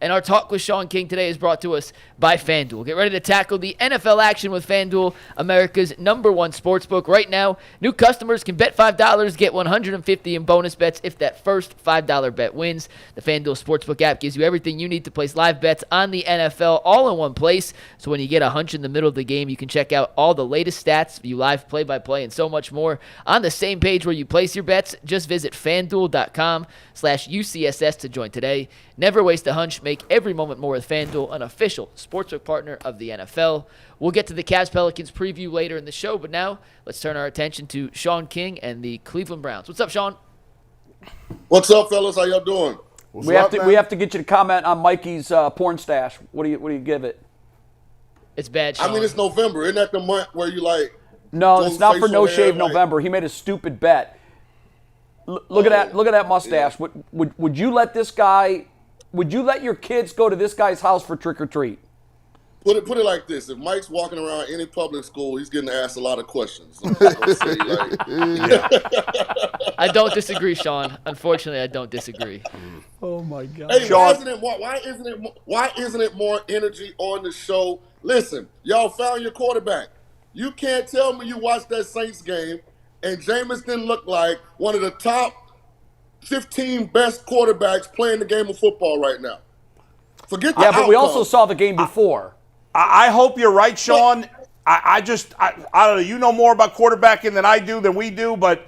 And our talk with Shaun King today is brought to us by FanDuel. Get ready to tackle the NFL action with FanDuel, America's #1 sportsbook. Right now, new customers can bet $5, get $150 in bonus bets if that first $5 bet wins. The FanDuel Sportsbook app gives you everything you need to place live bets on the NFL all in one place. So when you get a hunch in the middle of the game, you can check out all the latest stats, view live play-by-play, and so much more on the same page where you place your bets. Just visit FanDuel.com/UCSS to join today. Never waste a hunch. Make every moment more with FanDuel, an official sportsbook partner of the NFL. We'll get to the Cavs-Pelicans preview later in the show, but now let's turn our attention to Shaun King and the Cleveland Browns. What's up, Shaun? What's up, fellas? How y'all doing? We have to get you to comment on Mikey's porn stash. What do you give it? It's bad, Shaun. I mean, it's November. Isn't that the month where you like? No, it's not for No Shave November. He made a stupid bet. Look at that mustache. Yeah. Would you let this guy? Would you let your kids go to this guy's house for trick or treat? Put it like this: if Mike's walking around any public school, he's getting asked a lot of questions. I don't disagree, Shaun. Unfortunately, I don't disagree. Oh my God! Hey, why isn't it more energy on the show? Listen, y'all found your quarterback. You can't tell me you watched that Saints game and Jameis didn't look like one of the top 15 best quarterbacks playing the game of football right now. Forget the outcome. But we also saw the game before. I hope you're right, Shaun. I don't know. You know more about quarterbacking than we do, but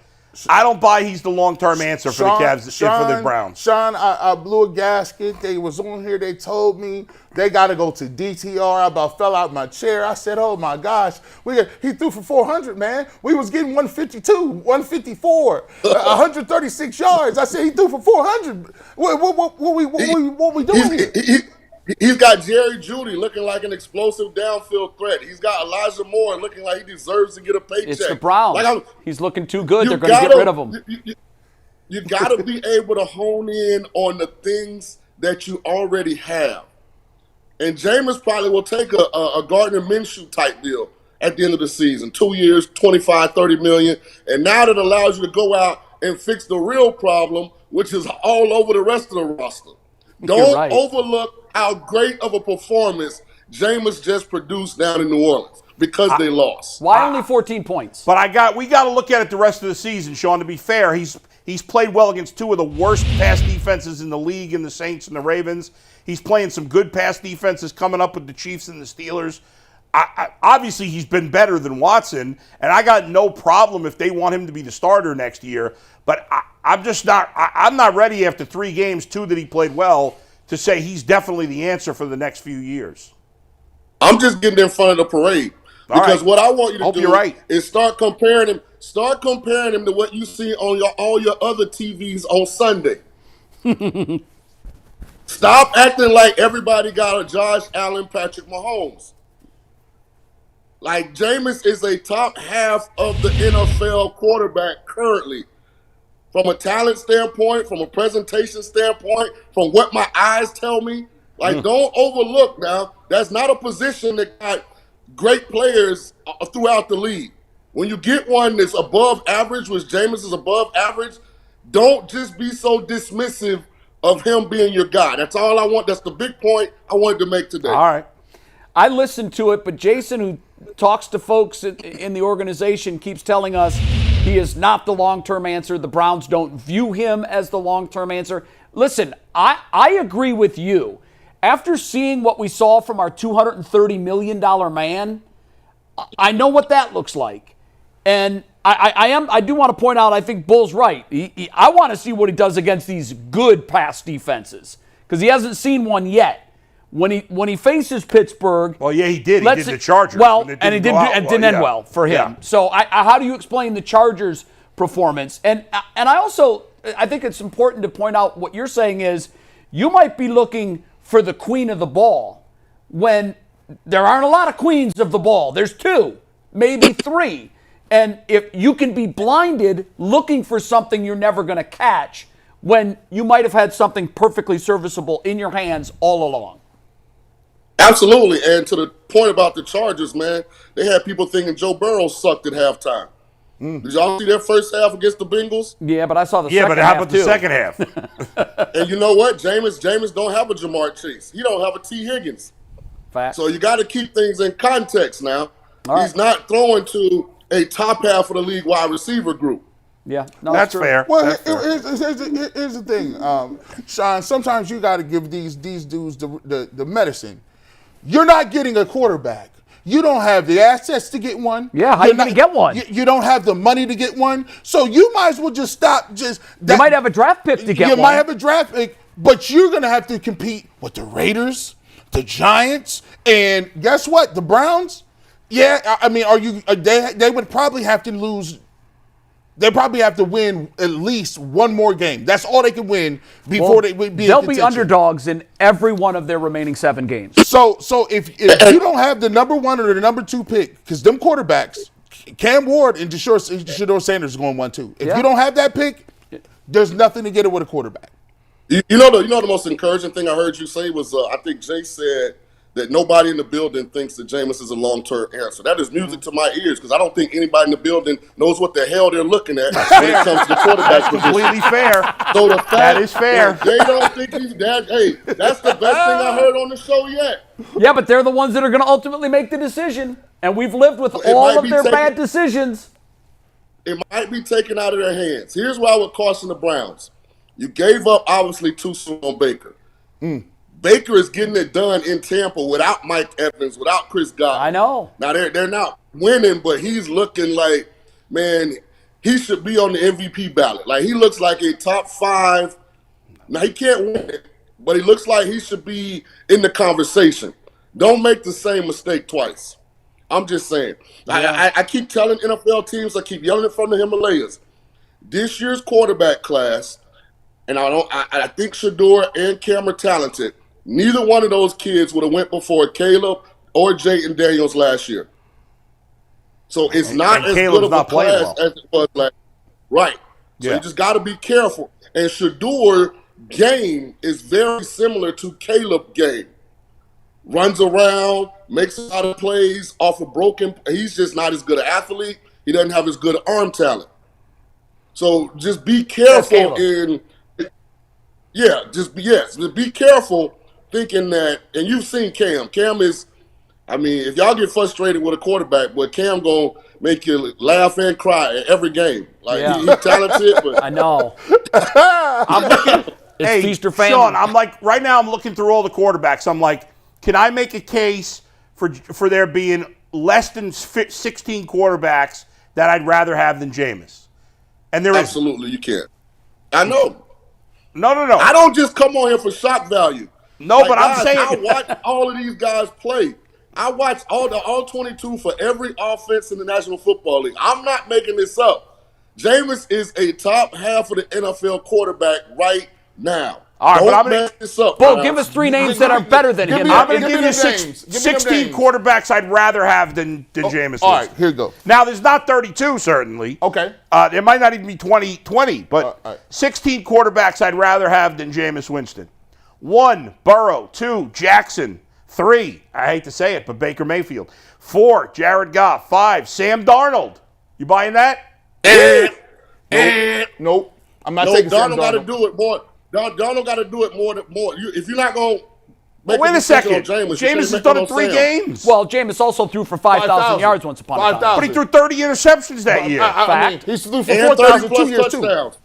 I don't buy he's the long-term answer for the Cavs and for the Browns. Shaun, I blew a gasket. They was on here. They told me they got to go to DTR. I about fell out my chair. I said, oh, my gosh. He threw for 400, man. We was getting 152, 154, 136 yards. I said he threw for 400. What we doing here? He's got Jerry Jeudy looking like an explosive downfield threat. He's got Elijah Moore looking like he deserves to get a paycheck. It's the Browns. He's looking too good. They're going to get rid of him. You got to be able to hone in on the things that you already have. And Jameis probably will take a Gardner Minshew type deal at the end of the season. 2 years, $25, $30 million. And now that allows you to go out and fix the real problem, which is all over the rest of the roster. Don't overlook how great of a performance Jameis just produced down in New Orleans because they lost. Why only 14 points? But we got to look at it the rest of the season, Shaun. To be fair, he's played well against two of the worst pass defenses in the league in the Saints and the Ravens. He's playing some good pass defenses coming up with the Chiefs and the Steelers. Obviously, he's been better than Watson, and I got no problem if they want him to be the starter next year. But I'm just not. I'm not ready after 3 games, 2 that he played well, to say he's definitely the answer for the next few years. I'm just getting in front of the parade because what I want you to do is start comparing him. Start comparing him to what you see on all your other TVs on Sunday. Stop acting like everybody got a Josh Allen, Patrick Mahomes. Like, Jameis is a top half of the NFL quarterback currently. From a talent standpoint, from a presentation standpoint, from what my eyes tell me. Like, don't overlook now. That's not a position that got great players throughout the league. When you get one that's above average, which Jameis is above average, don't just be so dismissive of him being your guy. That's all I want. That's the big point I wanted to make today. All right. I listened to it, but Jason, who talks to folks in the organization, keeps telling us he is not the long-term answer. The Browns don't view him as the long-term answer. Listen, I agree with you. After seeing what we saw from our $230 million man, I know what that looks like. And I do want to point out, I think Bull's right. I want to see what he does against these good pass defenses because he hasn't seen one yet. When he faces Pittsburgh, well, yeah, he did. He did the Chargers. Well, and it didn't end well for him. Yeah. So, how do you explain the Chargers' performance? And I think it's important to point out what you're saying is you might be looking for the queen of the ball when there aren't a lot of queens of the ball. There's 2, maybe 3. And if you can be blinded looking for something you're never going to catch when you might have had something perfectly serviceable in your hands all along. Absolutely. And to the point about the Chargers, man, they had people thinking Joe Burrow sucked at halftime. Did y'all see their first half against the Bengals? Yeah, but I saw the Yeah, second but how half about too. the second half? And you know what? Jameis don't have a Jamar Chase. He don't have a T. Higgins. Fact. So you got to keep things in context now. All right. He's not throwing to a top half of the league wide receiver group. Yeah, no, That's true. fair. Well, That's fair. here's the thing, Sean. Sometimes you got to give these dudes the medicine. You're not getting a quarterback. You don't have the assets to get one. Yeah, how You're you gonna get one? You don't have the money to get one. So you might as well just stop. You might have a draft pick to get You one. might have a draft pick, but you're going to have to compete with the Raiders, the Giants, and guess what? The Browns. Yeah, I mean, they would probably have to lose. They probably have to win at least one more game. That's all they can win before they would be. They'll in be contention. underdogs in every one of their remaining 7 games. So if you don't have the number 1 or the number 2 pick, because them quarterbacks, Cam Ward and Shador Sanders is going 1-2. If you don't have that pick, there's nothing to get it with a quarterback. You know the most encouraging thing I heard you say was I think Jay said that nobody in the building thinks that Jameis is a long-term answer. That is music to my ears because I don't think anybody in the building knows what the hell they're looking at when it comes to the quarterback position. Completely fair. So the fact That is fair. that they don't think he's that. Hey, that's the best thing I heard on the show yet. Yeah, but they're the ones that are going to ultimately make the decision. And we've lived with It all might of be their taken- bad decisions. It might be taken out of their hands. Here's why I would caution the Browns. You gave up, obviously, too soon on Baker. Baker is getting it done in Tampa without Mike Evans, without Chris Godwin. I know. Now, they're not winning, but he's looking like, man, he should be on the MVP ballot. Like, he looks like a top 5. Now, he can't win it, but he looks like he should be in the conversation. Don't make the same mistake twice. I'm just saying. I keep telling NFL teams, I keep yelling it from the Himalayas. This year's quarterback class, and I think Shador and Cam are talented. Neither one of those kids would have went before Caleb or Jayden Daniels last year. So it's not as Caleb's good of a not playing class well. as it was last year. Right. So Yeah. you just got to be careful. And Shador game is very similar to Caleb game. Runs around, makes a lot of plays off of broken. He's just not as good an athlete. He doesn't have as good arm talent. So just be careful just be careful thinking that, and you've seen Cam. Cam is, I mean, if y'all get frustrated with a quarterback, but Cam gonna make you laugh and cry at every game. Like he's talented, but I know. I'm looking. It's feast or famine. Sean, I'm like, right now I'm looking through all the quarterbacks. I'm like, can I make a case for there being less than 16 quarterbacks that I'd rather have than Jameis? And there is. absolutely you can. I know. No. I don't just come on here for shock value. No, Like, but I'm guys, saying. I watch all of these guys play. I watch all 22 for every offense in the National Football League. I'm not making this up. Jameis is a top half of the NFL quarterback right now. All right, Don't but I'm gonna- mess this up. Bull, guys. give us 3 names that are better than him. I'm going Give to me give you them names. Give me them 16 names. quarterbacks I'd rather have than Jameis Winston. All right, here you go. Now, there's not 32, certainly. Okay. There might not even be 20, but All right. 16 quarterbacks I'd rather have than Jameis Winston. 1, Burrow. 2, Jackson. 3, I hate to say it, but Baker Mayfield. 4, Jared Goff. 5, Sam Darnold. You buying that? Nope. I'm not No, taking Sam Darnold got to Darnold. do it more. Darnold got to do it more. If you're not going to make Wait a decision second. on Jameis, you Jameis can't has make done it it on 3 Sam. games. Well, Jameis also threw for 5,000 5,000 yards once upon a time. 5,000. But he threw 30 interceptions that year. I mean, he's threw for And 4,000 30 plus 2 years too. touchdowns.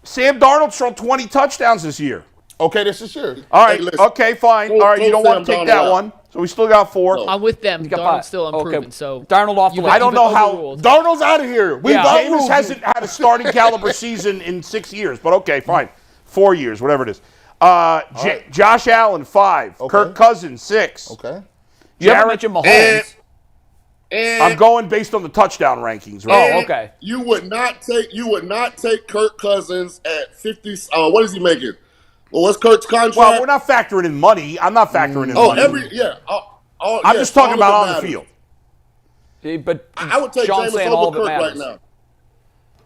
Sam Darnold thrown 20 touchdowns this year. Okay, this is sure. All right. Hey, listen. Okay, fine. Throw- All right, you throw don't want to Sam take that Darnold out. one. So we still got 4. No. I'm with them. got Darnold's 5. still unproven, Okay. so Darnold off the you've- list. I don't you've know been how- overruled. Darnold's out of here. We Yeah. got Jameis hasn't had a starting caliber season in 6 years, but okay, fine. 4 years, whatever it is. Josh Allen, 5. Okay. Kirk Cousins, 6. Okay. You haven't Jared- mentioned Mahomes. And I'm going based on the touchdown rankings, right? Oh, okay. You would not take Kirk Cousins at 50. What is he making? Well, what's Kirk's contract? Well, we're not factoring in money. I'm not factoring in money. I'm just talking about on the field. But I would take Sean's Jameis saying all over that Kirk right matters. now.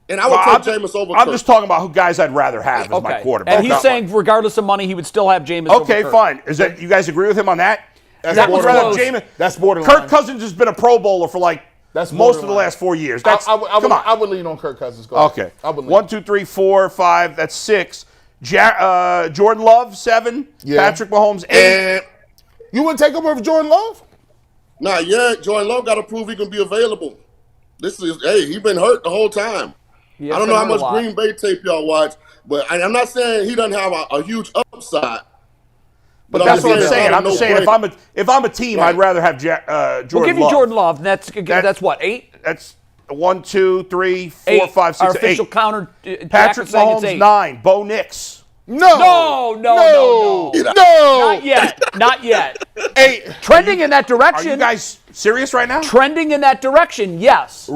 And I would take Jameis over I'm Kirk. just talking about who guys I'd rather have as my Okay. quarterback. And he's Not saying regardless of money, he would still have Jameis over okay, Kirk. fine. Is that you guys agree with him on that? That's That would rather borderline. Jameis. That's borderline. Kirk Cousins has been a Pro Bowler for like That's most of the borderline. last 4 years. That's I come on. I would lean on Kirk Cousins. Go ahead. Okay. I would lean. 1, 2, 3, 4, 5. That's 6. Jordan Love 7. Yeah. Patrick Mahomes 8. And You wouldn't take him over Jordan Love? not yet. Jordan Love got to prove he can be available. He been hurt the whole time. He I has don't know been how hurt a much lot. Green Bay tape y'all watch, but I'm not saying he doesn't have a huge upside. But that's what I'm just saying. I'm just saying if I'm a team, Right. I'd rather have Jordan We'll give you Love. Jordan Love. That's what, 8? That's 1, 2, 3, 4, 8. 5, 6, Our 8. official counter. Patrick Mahomes 9. Bo Nix. No. No. Not yet. Not yet. Hey, Trending in that Are direction. you guys serious right now? Trending in that direction, yes.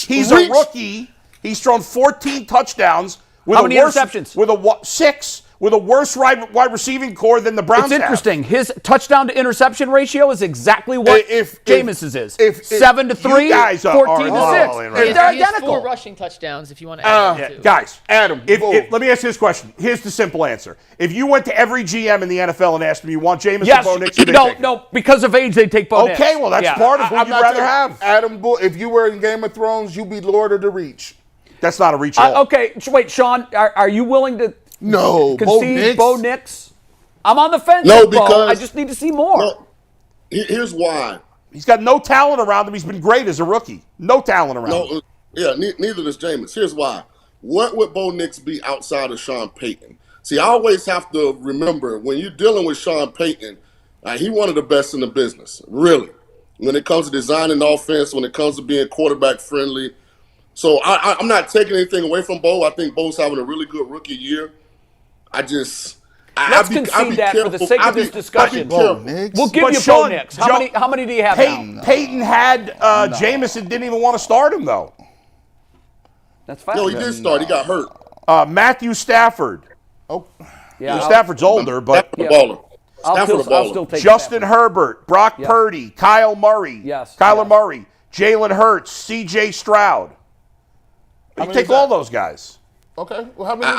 He's a rookie. He's thrown 14 touchdowns. With How many interceptions? With 6. With a worse wide receiving core than the Browns It's interesting. His touchdown to interception ratio is exactly what Jameis's is. if 7 to 3, you guys are 14 to all 6. in right They're He has identical. 4 rushing touchdowns if you want to add that too. Guys, Adam, let me ask you this question. Here's the simple answer. If you went to every GM in the NFL and asked him, you want Jameis Yes. or Bo Nix, who they take? No. Because of age, they take Bo Nix. Okay, well, that's Yeah. part of who I'm you'd not rather taking- have. Adam Bull, if you were in Game of Thrones, you'd be Lord of the Reach. That's not a reach at all. Okay, wait, Sean, are you willing to No, concede Bo Nix? I'm on the fence No, with Bo. because- I just need to see more. No, here's why. He's got no talent around him. He's been great as a rookie. No talent around him. Neither does Jameis. Here's why. What would Bo Nix be outside of Sean Payton? See, I always have to remember when you're dealing with Sean Payton, he's one of the best in the business, really. When it comes to designing the offense, when it comes to being quarterback friendly. So I'm not taking anything away from Bo. I think Bo's having a really good rookie year. Let's concede that for the sake of this discussion. Bo Nix. We'll give But you Sean, Bo Nix. How many do you have now? Peyton had Jameis and didn't even want to start him, though. That's fine. No, he did start. He got hurt. Matthew Stafford. Oh, Yeah, Stafford's older, but Stafford the baller. I'll Stafford the still baller. take Justin Stafford. Herbert, Brock Purdy, Kyle Murray, Yes, Kyler yes. Murray, Jalen Hurts, C.J. Stroud. You many take is all that? those guys. okay. Well, how many?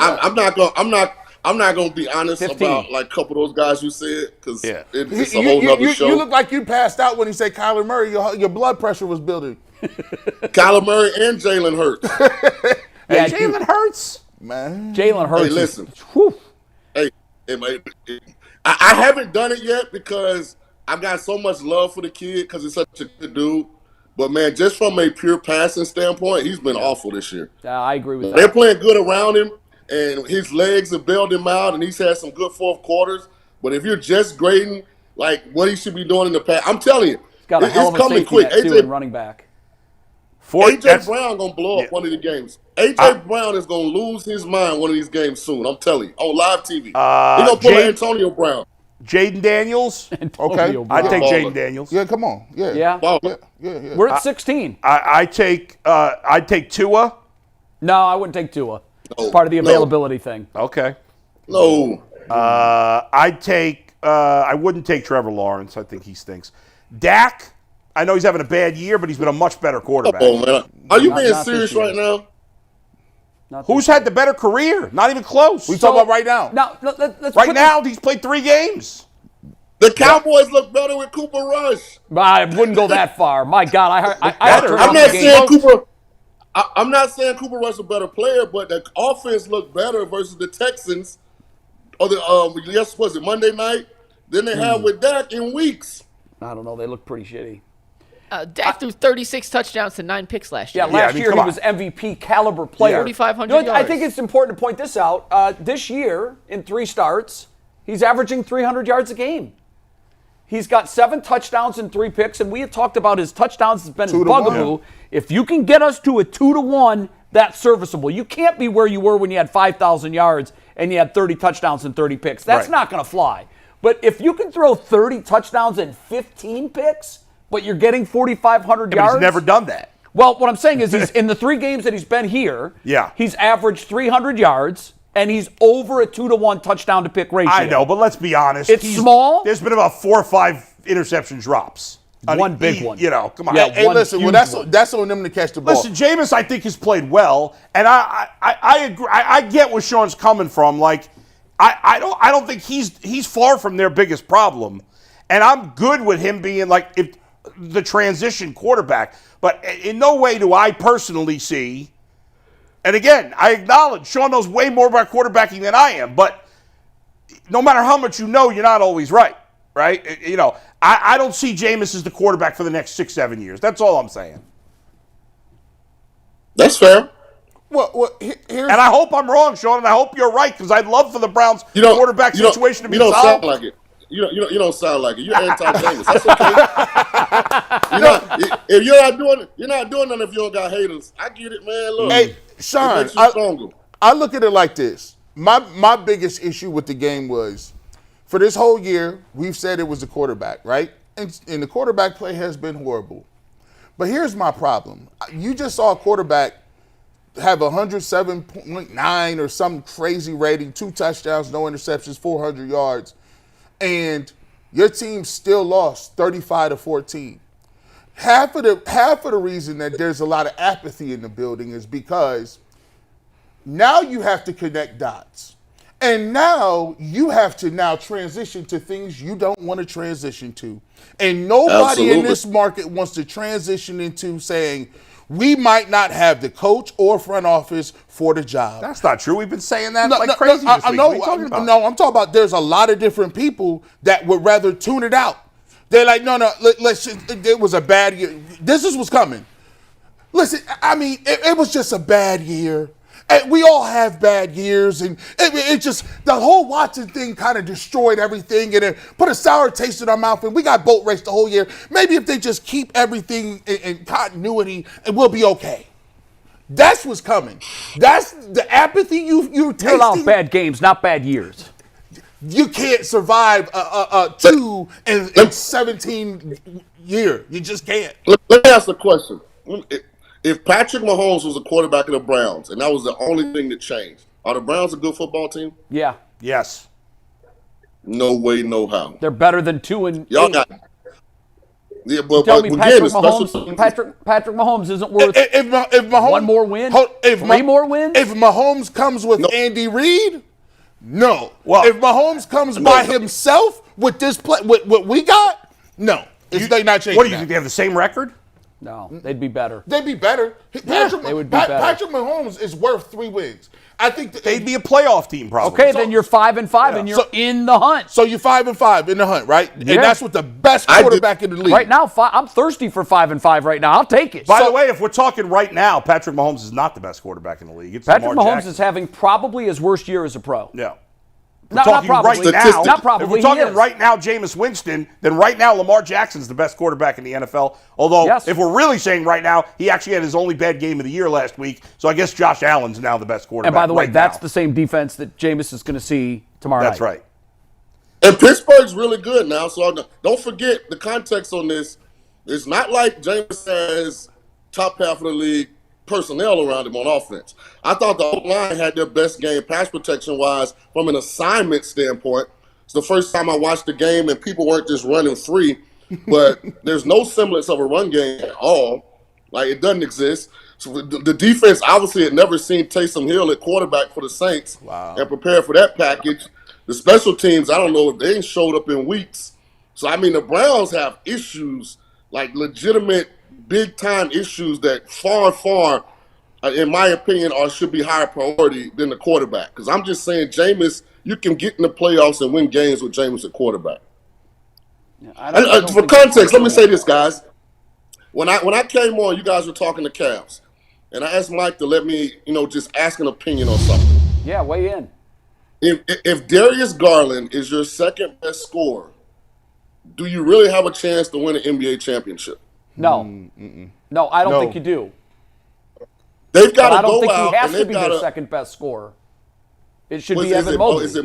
I'm not gonna be honest 15. about like a couple of those guys you said because Yeah. it's a whole nother show. You look like you passed out when he said Kyler Murray. Your blood pressure was building. Kyler Murray and Jalen Hurts. Yeah, Jalen Hurts. Man. Jalen Hurts. Hey, listen. Whew. Hey, I haven't done it yet because I've got so much love for the kid because he's such a good dude. But man, just from a pure passing standpoint, he's been awful this year. I agree with They're that. playing good around him, and his legs have bailed him out, and he's had some good fourth quarters. But if you're just grading like what he should be doing in the past, I'm telling you, He's got a hell of it's a coming safety quick. net, too, in running back. AJ Brown gonna blow up one of the games. AJ Brown is gonna lose his mind one of these games soon. I'm telling you, on live TV. He's gonna pull an Antonio Brown. Jaden Daniels. Antonio I Brown. take Baller. Jaden Daniels. Yeah, come on. Yeah. Yeah. Baller. Yeah. We're at 16. I take Tua. No, I wouldn't take Tua. No, Part of the no. availability thing. Okay. No. I wouldn't take Trevor Lawrence. I think he stinks. Dak. I know he's having a bad year, but he's been a much better quarterback. Oh man, are you Not- being not this serious year. right now? Not Who's had the better career? Not even close. We talking about right now. Now, let's Right put now, he's played 3 games. The Cowboys look better with Cooper Rush. I wouldn't go that far. My God, I turned I'm on not the game. saying Cooper. I'm not saying Cooper Rush is a better player, but the offense looked better versus the Texans. Or the was it Monday night? Then they had with Dak in weeks. I don't know. They look pretty shitty. Dak threw 36 touchdowns to 9 picks last year. Yeah, last year come he on. was MVP caliber player. 4,500 You know, I yards. think it's important to point this out. This year, in 3 starts, he's averaging 300 yards a game. He's got 7 touchdowns and 3 picks, and we have talked about his touchdowns has been his 2 to 1. bugaboo. If you can get us to a 2-1, that's serviceable. You can't be where you were when you had 5,000 yards and you had 30 touchdowns and 30 picks. That's Right. not going to fly. But if you can throw 30 touchdowns and 15 picks, but you're getting 4,500 But yards. he's never done that. Well, what I'm saying is he's in the 3 games that he's been here, Yeah. he's averaged 300 yards, and he's over a 2-1 touchdown to pick ratio. I know, but let's be honest. It's small. There's been about 4 or 5 interception drops. One big one. You know, come on. Yeah, Hey, one listen. Well, huge that's on them to catch the ball. Listen, Jameis, I think, has played well, and I agree. I get where Sean's coming from. Like, I don't think he's far from their biggest problem, and I'm good with him being like, if the transition quarterback. But in no way do I personally see, and again, I acknowledge Shaun knows way more about quarterbacking than I am, but no matter how much you know, you're not always right? I don't see Jameis as the quarterback for the next 6-7 years. That's all I'm saying. That's fair. Here's, and I hope I'm wrong, Shaun, and I hope you're right, because I'd love for the Browns quarterback situation to be solved. You don't sound like it. You don't sound like it. You're anti-Jameis. That's okay. If you're not doing nothing if you don't got haters. I get it, man. Look, hey, Shaun, I look at it like this. My biggest issue with the game was, for this whole year, we've said it was the quarterback, right? And the quarterback play has been horrible. But here's my problem. You just saw a quarterback have 107.9 or some crazy rating, 2 touchdowns, no interceptions, 400 yards, and your team still lost 35-14. Half of the reason that there's a lot of apathy in the building is because now you have to connect dots. And now you have to transition to things you don't want to transition to. And nobody in this market wants to transition into saying, we might not have the coach or front office for the job. That's not true. We've been saying that crazy this week. What are you talking about? No, I'm talking about there's a lot of different people that would rather tune it out. They're like, no, it was a bad year. This is what's coming. Listen, I mean, it was just a bad year. And we all have bad years, and it just, the whole Watson thing kind of destroyed everything, and it put a sour taste in our mouth, and we got boat raced the whole year. Maybe if they just keep everything in continuity, and we'll be okay. That's what's coming. That's the apathy you're tasting. You're allowed bad games, not bad years. You can't survive a 2 in 17 year. You just can't. Let me ask a question. If Patrick Mahomes was a quarterback of the Browns, and that was the only thing that changed, are the Browns a good football team? Yeah. Yes. No way, no how. They're better than 2-8. Y'all got. Yeah, but tell me, Patrick Mahomes. Mahomes isn't worth if Mahomes, one more win, three more wins. If Mahomes comes with Andy Reid, no. Well, if Mahomes comes by himself with this play, with what we got, no. They're not changing. What do you think? They have the same record? No, they'd be better. They'd be better. They would be better. Patrick Mahomes is worth 3 wins. I think they'd be a playoff team, probably. Okay, then you're 5-5, and you're in the hunt. So you're 5-5 in the hunt, right? Yeah. And that's with the best quarterback in the league. Right now, I'm thirsty for 5-5 right now. I'll take it. By the way, if we're talking right now, Patrick Mahomes is not the best quarterback in the league. It's Patrick Lamar Mahomes Jackson. is having probably his worst year as a pro. Yeah. Not probably. Not probably. If we're talking right now, Jameis Winston, then right now Lamar Jackson's the best quarterback in the NFL. Although, if we're really saying right now, he actually had his only bad game of the year last week. So I guess Josh Allen's now the best quarterback. And by the way, that's now. the same defense that Jameis is going to see tomorrow night. That's right. And Pittsburgh's really good now. So don't forget the context on this. It's not like Jameis has top half of the league personnel around him on offense. I thought the O-line had their best game pass protection-wise from an assignment standpoint. It's the first time I watched the game and people weren't just running free, but there's no semblance of a run game at all. Like, it doesn't exist. So the defense obviously had never seen Taysom Hill at quarterback for the Saints and prepared for that package. The special teams, I don't know if they ain't showed up in weeks. So, I mean, the Browns have issues, like legitimate big-time issues that far, in my opinion, should be higher priority than the quarterback. Because I'm just saying, Jameis, you can get in the playoffs and win games with Jameis at quarterback. Yeah, for context, let me say this, guys. When I came on, you guys were talking to Cavs. And I asked Mike to let me, just ask an opinion on something. Yeah, weigh in. If Darius Garland is your second best scorer, do you really have a chance to win an NBA championship? No. No, I don't think you do. They've got to go out. I don't think he has to be their second best scorer. It should be Evan Mobley. Is it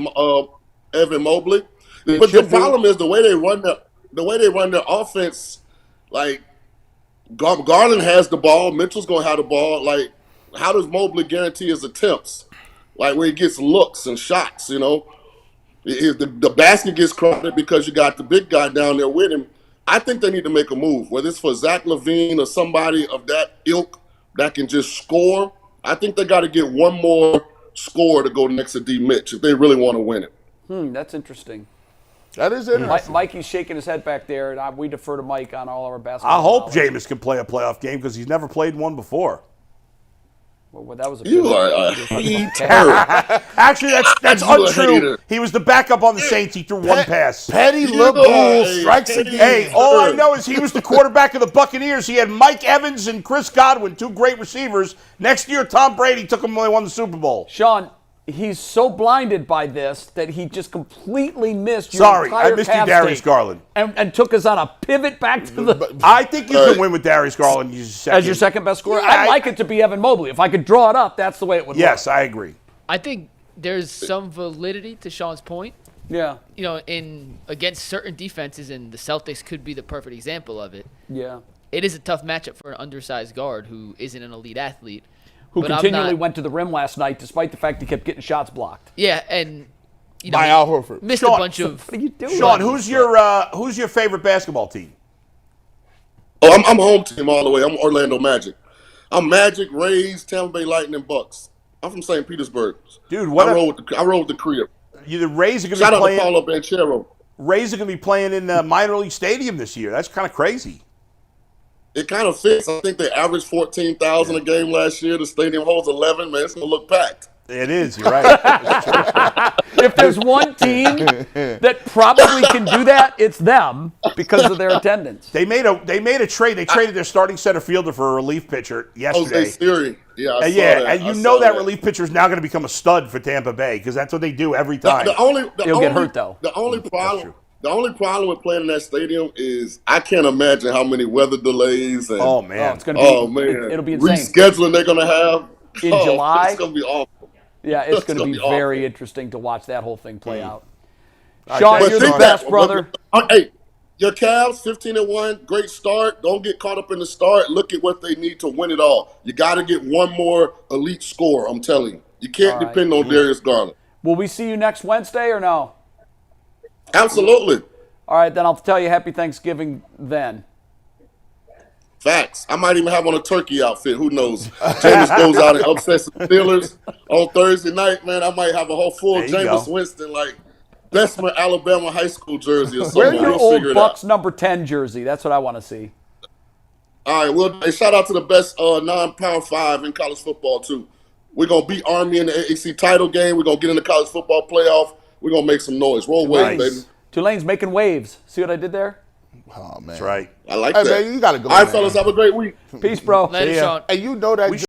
Evan Mobley? But the problem is the way they run their offense. Like Garland has the ball, Mitchell's gonna have the ball. Like, how does Mobley guarantee his attempts? Like where he gets looks and shots. The basket gets crowded because you got the big guy down there with him. I think they need to make a move, whether it's for Zach LaVine or somebody of that ilk that can just score. I think they got to get one more scorer to go next to D. Mitch if they really want to win it. That's interesting. That is interesting. Mikey's shaking his head back there, and we defer to Mike on all of our basketball. I hope knowledge. Jameis can play a playoff game because he's never played one before. Well, that was a You good are a hater. Actually, that's You a untrue. hater. He was the backup on the Saints. He threw one pass. Petty You LeBoul are a strikes hater. again. Hey, all I know is he was the quarterback of the Buccaneers. He had Mike Evans and Chris Godwin, two great receivers. Next year, Tom Brady took him when they won the Super Bowl. Sean, he's so blinded by this that he just completely missed your Sorry, entire I missed you, calf Darius steak Garland. and took us on a pivot back to the I think you can win with Darius Garland as your second best scorer. Yeah, I'd like it to be Evan Mobley. If I could draw it up, that's the way it would Yes, look. I agree. I think there's some validity to Sean's point. Yeah. You know, in against certain defenses, and the Celtics could be the perfect example of it. Yeah. It is a tough matchup for an undersized guard who isn't an elite athlete. Who But I'm continually not- went to the rim last night despite the fact he kept getting shots blocked. Yeah, and you know, By he Al Horford. missed Sean, a bunch of. What are you doing? Sean, who's your favorite basketball team? Oh, I'm home team all the way. I'm Orlando Magic. I'm Magic, Rays, Tampa Bay Lightning, Bucks. I'm from St. Petersburg. Dude, what I a- roll with the crib. The Rays are going to Shout be out to playing. Paulo Banchero. Rays are going to be playing in minor league stadium this year. That's kind of crazy. It kind of fits. I think they averaged 14,000 a game last year. The stadium holds 11. Man, it's gonna look packed. It is. You're right. If there's one team that probably can do that, it's them because of their attendance. They made a trade. They traded their starting center fielder for a relief pitcher yesterday. Jose Siri. Yeah, I saw Yeah, that. and I you saw know that relief pitcher is now going to become a stud for Tampa Bay because that's what they do every time. He'll get hurt, though. The only problem with playing in that stadium is I can't imagine how many weather delays and Oh man, It's gonna be. man, It'll be insane. rescheduling they're gonna have In July? It's gonna be awful. Yeah, it's going to gonna be be awful. very interesting to watch that whole thing play out. right, Sean, thanks, you're the Sean. best, brother. Hey, your Cavs 15-1, great start. Don't get caught up in the start. Look at what they need to win it all. You got to get one more elite score. I'm telling you, you can't All right. depend on Darius Garland. Will we see you next Wednesday or no? Absolutely. All right, then I'll tell you Happy Thanksgiving then. Facts. I might even have on a turkey outfit. Who knows? Jameis goes out and upsets the Steelers on Thursday night, man. I might have a whole full There you Jameis go. Winston, like Bessemer, Alabama high school jersey or Wear something. your We'll old figure it Bucks out. number 10 jersey. That's what I want to see. All right. Well, hey, shout out to the best non-power 5 in college football, too. We're going to beat Army in the AAC title game. We're going to get in the college football playoff. We're going to make some noise. Roll waves, Nice. baby. Tulane's making waves. See what I did there? Oh man, That's right. I like Hey that. man, you gotta go. All right, man. fellas. Have a great week. Peace, bro. Later, ya. Sean. Hey, you know that.